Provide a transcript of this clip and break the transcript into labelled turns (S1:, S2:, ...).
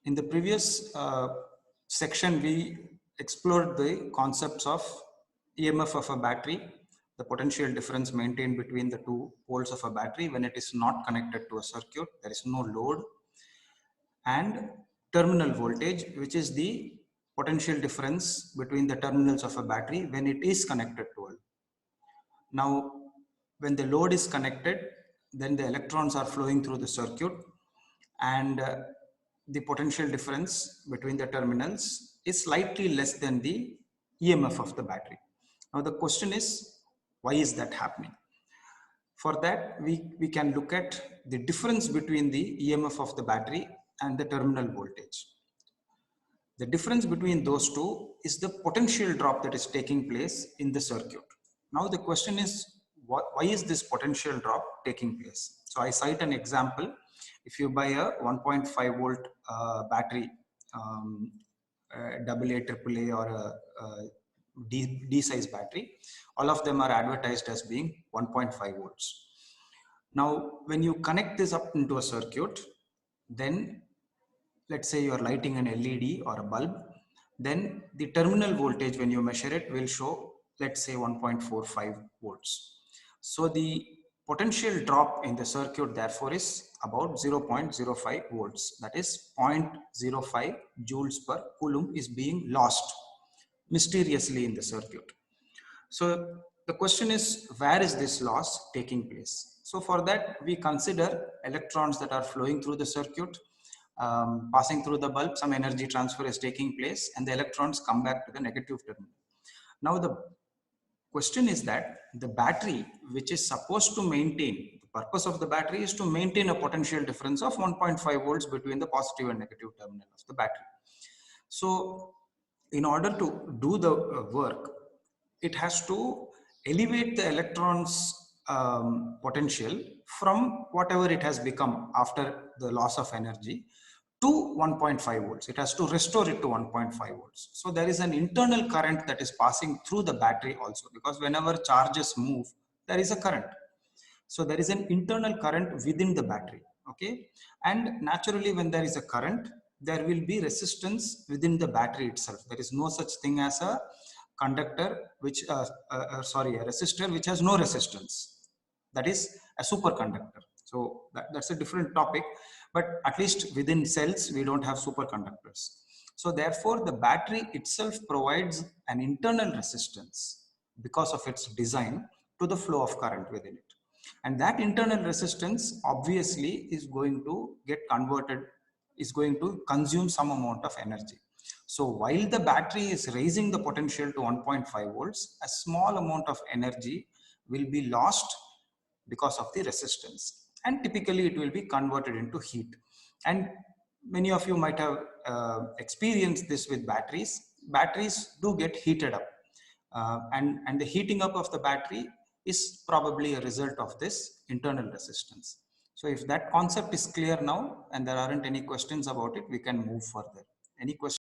S1: In the previous section, we explored the concepts of EMF of a battery, the potential difference maintained between the two poles of a battery when it is not connected to a circuit, there is no load, and terminal voltage, which is the potential difference between the terminals of a battery when it is connected to a. Now, when the load is connected, then the electrons are flowing through the circuit, and the potential difference between the terminals is slightly less than the EMF of the battery. Now the question is, why is that happening? For that, we can look at the difference between the EMF of the battery and the terminal voltage. The difference between those two is the potential drop that is taking place in the circuit. Now the question is, why is this potential drop taking place? So I cite an example. If you buy a 1.5 volt battery, AA, AAA or a D size battery, all of them are advertised as being 1.5 volts. Now, when you connect this up into a circuit, then let's say you are lighting an LED or a bulb, then the terminal voltage when you measure it will show, let's say 1.45 volts. So the potential drop in the circuit therefore is about 0.05 volts, that is 0.05 joules per coulomb is being lost mysteriously in the circuit. So the question is, where is this loss taking place? So for that, we consider electrons that are flowing through the circuit, passing through the bulb, some energy transfer is taking place, and the electrons come back to the negative terminal. Now the question is that the battery, which is supposed to maintain, the purpose of the battery is to maintain a potential difference of 1.5 volts between the positive and negative terminal of the battery. So in order to do the work, it has to elevate the electrons potential from whatever it has become after the loss of energy to 1.5 volts. It has to restore it to 1.5 volts. So there is an internal current that is passing through the battery also, because whenever charges move, there is a current. So there is an internal current within the battery, okay? And naturally, when there is a current, there will be resistance within the battery itself. There is no such thing as a conductor which, a resistor which has no resistance. That is a superconductor. So that's a different topic, but at least within cells, we don't have superconductors. So therefore, the battery itself provides an internal resistance because of its design to the flow of current within it. And that internal resistance obviously is going to get converted, is going to consume some amount of energy. So while the battery is raising the potential to 1.5 volts, a small amount of energy will be lost because of the resistance. And typically it will be converted into heat. And many of you might have experienced this with batteries. Batteries do get heated up. And the heating up of the battery is probably a result of this internal resistance. So if that concept is clear now and there aren't any questions about it, we can move further. Any questions?